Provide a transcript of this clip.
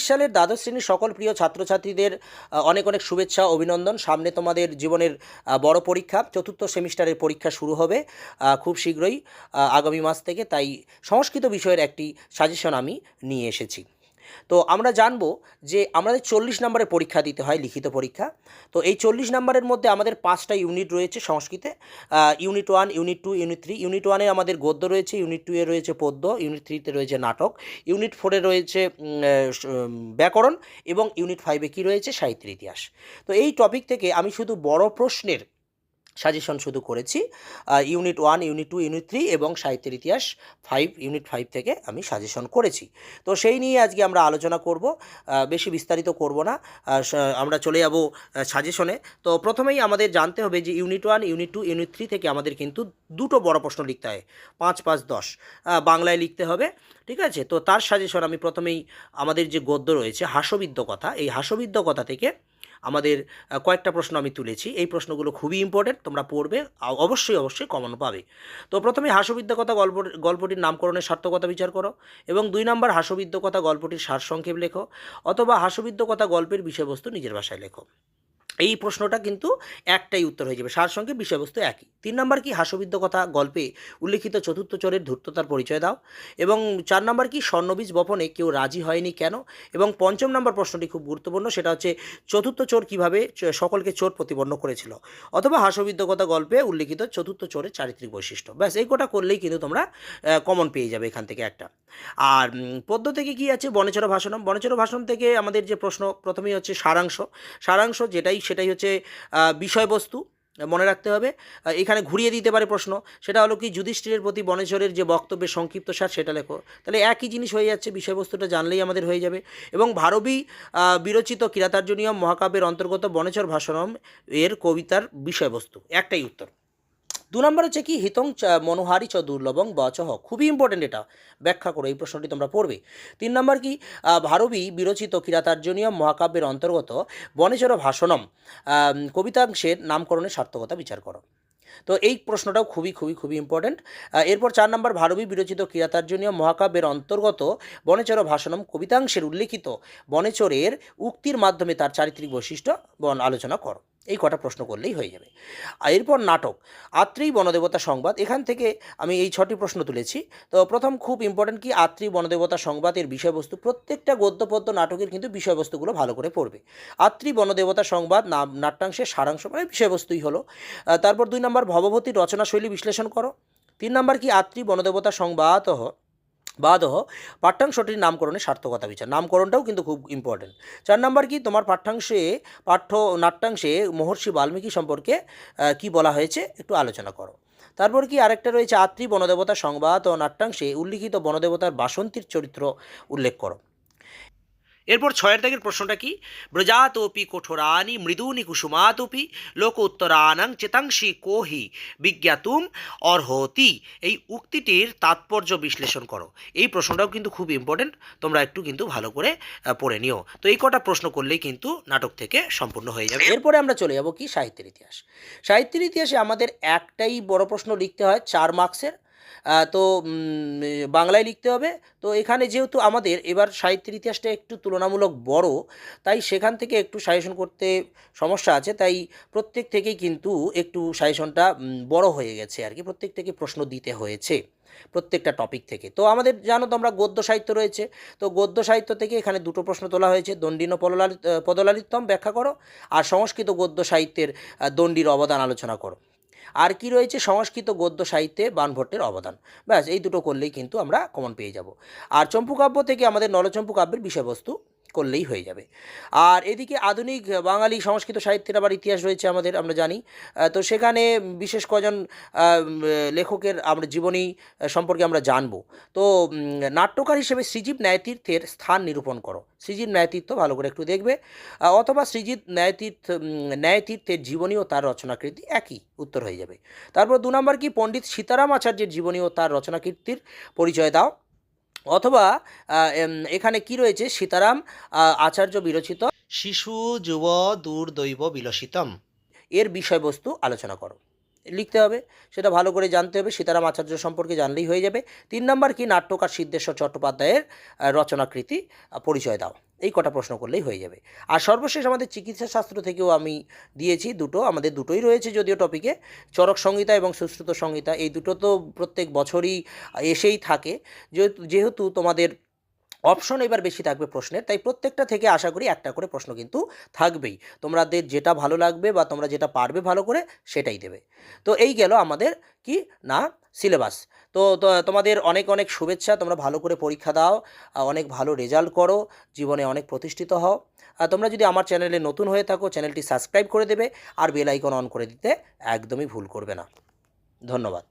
সালের দ্বাদশ শ্রেণীর সকল প্রিয় ছাত্রছাত্রীদের অনেক অনেক শুভেচ্ছা, অভিনন্দন। সামনে তোমাদের জীবনের বড় পরীক্ষা, চতুর্থ সেমিস্টারের পরীক্ষা শুরু হবে খুব শীঘ্রই, আগামী মাস থেকে। তাই সংস্কৃত বিষয়ের একটি সাজেশন আমি নিয়ে এসেছি। তো আমরা জানবো যে আমাদের 40 নম্বরের পরীক্ষা দিতে হয়, লিখিত পরীক্ষা। তো এই 40 নম্বরের মধ্যে আমাদের 5টা ইউনিট রয়েছে সংস্কৃতে। Unit 1, unit 2, unit 3। ইউনিট 1-এ আমাদের গদ্য রয়েছে, ইউনিট 2-এ রয়েছে পদ্য, ইউনিট 3-তে রয়েছে নাটক, ইউনিট 4-এ রয়েছে ব্যাকরণ, এবং ইউনিট 5-এ কী রয়েছে, সাহিত্যের ইতিহাস। তো এই টপিক থেকে আমি শুধু বড় প্রশ্নের সাজেশন শুধু করেছি। ইউনিট 1, ইউনিট 2, ইউনিট 3 এবং সাহিত্যের ইতিহাস ইউনিট 5 থেকে আমি সাজেশন করেছি। তো সেই নিয়ে আজকে আমরা আলোচনা করব, বেশি বিস্তারিত করব না। আমরা চলে যাব সাজেশনে। তো প্রথমেই আমাদের জানতে হবে যে ইউনিট 1, ইউনিট 2, ইউনিট 3 থেকে আমাদের কিন্তু দুটো বড় প্রশ্ন লিখতে হয়, 5, 5, 10 বাংলায় লিখতে হবে। ঠিক আছে? তো তার সাজেশন আমি প্রথমেই, আমাদের যে গদ্য রয়েছে হাস্যবিদ্য কথা, এই হাস্যবিদ্য কথা থেকে আমাদের কয়েকটা প্রশ্ন আমি তুলেছি। এই প্রশ্নগুলো খুবই ইম্পর্টেন্ট, তোমরা পড়বে, অবশ্যই অবশ্যই কমন পাবে। তো প্রথমে হাস্যবিদ্যা কথা গল্পটির নামকরণের সার্থকতা বিচার করো, এবং 2 নম্বর হাস্যবিদ্য কথা গল্পটির সারসংক্ষেপ লেখো, অথবা হাস্যবিদ্য কথা গল্পের বিষয়বস্তু নিজের ভাষায় লেখো। এই প্রশ্নটা কিন্তু একটাই উত্তর হয়ে যাবে, সারসংক্ষেপ বিষয়বস্তু একই। 3 নম্বর কি, হাস্যবিদ্য কথা গল্পে উল্লিখিত চতুর্থ চোরের ধূর্ততার পরিচয় দাও। এবং 4 নম্বর কি, স্বর্ণবীজ বপনে কেউ রাজি হয়নি কেন। এবং 5ম নম্বর প্রশ্নটি খুব গুরুত্বপূর্ণ, সেটা হচ্ছে চতুর্থ চোর কীভাবে সকলকে চোর প্রতিপন্ন করেছিল। অথবা হাস্যবিদ্য কথা গল্পে উল্লিখিত চতুর্থ চোরের চারিত্রিক বৈশিষ্ট্য। ব্যাস এই কটা করলেই কিন্তু তোমরা কমন পেয়ে যাবে এখান থেকে একটা। আর পদ্য থেকে কি আছে, বনেচর ভাষণম। বনেচর ভাষণ থেকে আমাদের যে প্রশ্ন প্রথমেই হচ্ছে সারাংশ সেটাই হচ্ছে বিষয়বস্তু, মনে রাখতে হবে। এখানে ঘুরিয়ে দিতে পারে প্রশ্ন, সেটা হলো কি, যুধিষ্ঠিরের প্রতি বনেশ্বরের যে বক্তব্যের সংক্ষিপ্ত সার সেটা লেখো। তাহলে একই জিনিস হয়ে যাচ্ছে, বিষয়বস্তুটা জানলেই আমাদের হয়ে যাবে। এবং ভারবী বিরচিত কিরাতার্জুনীয়ম মহাকাব্যের অন্তর্গত বনেশ্বর ভাষণম এর কবিতার বিষয়বস্তু, একটাই উত্তর। 2 নম্বর হচ্ছে কি, হিতং মনোহারি চ দুর্লভং বচহ। খুবই ইম্পর্টেন্ট, এটা ব্যাখ্যা করো, এই প্রশ্নটি তোমরা পড়বে। 3 নম্বর কি, ভারবী বিরচিত কিরাতার্জুনীয়ম মহাকাব্যের অন্তর্গত বনেচর ভাষণম কবিতাংশের নামকরণের সার্থকতা বিচার করো। তো এই প্রশ্নটাও খুবই খুবই খুবই ইম্পর্টেন্ট। এরপর 4 নম্বর, ভারবী বিরচিত কিরাতার্জুনীয় মহাকাব্যের অন্তর্গত বনেচর ভাষণম কবিতাংশের উল্লিখিত বনেচরের উক্তির মাধ্যমে তার চারিত্রিক বৈশিষ্ট্য আলোচনা করো। এই কটা প্রশ্ন করলেই হয়ে যাবে। এরপর নাটক, আত্রেয়ী বনদেবতা সংবাদ। এখান থেকে আমি এই 6টি প্রশ্ন তুলেছি। তো প্রথম খুব ইম্পর্টেন্ট কি, আত্রেয়ী বনদেবতা সংবাদের বিষয়বস্তু। প্রত্যেকটা গদ্যপদ্য নাটকের কিন্তু বিষয়বস্তুগুলো ভালো করে পড়বে। আত্রেয়ী বনদেবতা সংবাদ নাট্যাংশের সারাংশ, মানে বিষয়বস্তুই হলো। তারপর 2 নম্বর, ভবভূতির রচনাশৈলী বিশ্লেষণ করো। 3 নম্বর কি, আত্রেয়ী বনদেবতা সংবাদ বাদহ পাঠ্যাংশটির নামকরণের সার্থকতা বিচার। নামকরণটাও কিন্তু খুব ইম্পর্টেন্ট। 4 নম্বর কি, তোমার নাট্যাংশে মহর্ষি বাল্মীকি সম্পর্কে কি বলা হয়েছে একটু আলোচনা করো। তারপর কি আরেকটা রয়েছে, আত্রেয়ী বনদেবতা সংবাদ ও নাট্যাংশে উল্লিখিত বনদেবতার বাসন্তীর চরিত্র উল্লেখ করো। এরপর 6 দাগের প্রশ্নটা কি, ব্রজাতোপি কঠোরানি মৃদুনি কুসুমাতোপি লোক উত্তরানাং চেতাংশি কোহি বিজ্ঞাতুম অর্হতি। এই উক্তিটির তাৎপর্য বিশ্লেষণ করো। এই প্রশ্নটাও কিন্তু খুব ইম্পর্টেন্ট, তোমরা একটু কিন্তু ভালো করে পড়ে নিও। তো এই কটা প্রশ্ন করলেই কিন্তু নাটক থেকে সম্পূর্ণ হয়ে যাবে। এরপরে আমরা চলে যাব কি, সাহিত্যের ইতিহাস। সাহিত্যের ইতিহাসে আমাদের একটাই বড় প্রশ্ন লিখতে হয় 4 মার্কসের। তো বাংলায় লিখতে হবে। তো এখানে যেহেতু আমাদের এবার সাহিত্যের ইতিহাসটা একটু তুলনামূলক বড়, তাই সেখান থেকে একটু সাজেশন করতে সমস্যা আছে। তাই প্রত্যেক থেকেই কিন্তু একটু সাজেশনটা বড় হয়ে গেছে আর কি, প্রত্যেক থেকে প্রশ্ন দিতে হয়েছে প্রত্যেকটা টপিক থেকে। তো আমাদের জানো তোমরা গদ্য সাহিত্য রয়েছে, তো গদ্য সাহিত্য থেকে এখানে দুটো প্রশ্ন তোলা হয়েছে, দণ্ডিন ও পদলালিত্যম ব্যাখ্যা করো, আর সংস্কৃত গদ্য সাহিত্যের দণ্ডির অবদান আলোচনা করো। আর কি রয়েছে, সংস্কৃত গদ্য সাহিত্যে বাণভট্টের অবদান। ব্যাস এই দুটো করলেই কিন্তু আমরা কমন পেয়ে যাব। আর চম্পুকাব্য থেকে আমাদের নলচম্পু কাব্যের বিষয়বস্তু করলেই হয়ে যাবে। আর এদিকে আধুনিক বাঙালি সংস্কৃত সাহিত্যের আবার ইতিহাস রয়েছে আমাদের, আমরা জানি। তো সেখানে বিশেষ কজন লেখকের আমরা জীবনী সম্পর্কে আমরা জানব। তো নাট্যকার হিসেবে শ্রীজীব ন্যায়তীর্থের স্থান নিরূপণ করো। শ্রীজীব ন্যায়তীর্থ ভালো করে একটু দেখবে, অথবা শ্রীজীব ন্যায়তীর্থের জীবনী ও তার রচনাকৃতি, একই উত্তর হয়ে যাবে। তারপর 2 নম্বর কি, পণ্ডিত সীতারাম আচার্যের জীবনী ও তার রচনাকীর্তির পরিচয় দাও। অথবা এখানে কি রয়েছে, সীতারাম আচার্য বিরচিত শিশু যুব দুর্দৈব বিলসিতম এর বিষয়বস্তু আলোচনা করো। লিখতে হবে, সেটা ভালো করে জানতে হবে। সীতারাম আচার্য সম্পর্কে জানলেই হয়ে যাবে। 3 নাম্বার কি, নাট্যকার সিদ্ধেশ্বর চট্টোপাধ্যায়ের রচনাকৃতি পরিচয় দাও। এই কটা প্রশ্ন করলেই হয়ে যাবে। আর সর্বশেষ আমাদের চিকিৎসা শাস্ত্র থেকেও আমি দিয়েছি দুটো, আমাদের দুটোই রয়েছে যদিও টপিকে, চরক সংহিতা এবং সুশ্রুত সংহিতা। এই দুটো তো প্রত্যেক বছরই এসেই থাকে, যেহেতু তোমাদের অপশন এবার বেশি থাকবে প্রশ্নের, তাই প্রত্যেকটা থেকে আশা করি একটা করে প্রশ্ন কিন্তু থাকবেই। তোমাদের যেটা ভালো লাগবে বা তোমরা যেটা পারবে ভালো করে সেটাই দেবে। তো এই গেল আমাদের কি না সিলেবাস। তো তোমাদের অনেক অনেক শুভেচ্ছা, তোমরা ভালো করে পরীক্ষা দাও, অনেক ভালো রেজাল্ট করো, জীবনে অনেক প্রতিষ্ঠিত হও। তোমরা যদি আমার চ্যানেলে নতুন হয়ে থাকো, চ্যানেলটি সাবস্ক্রাইব করে দেবে আর বেল আইকন অন করে দিতে একদমই ভুল করবে না। ধন্যবাদ।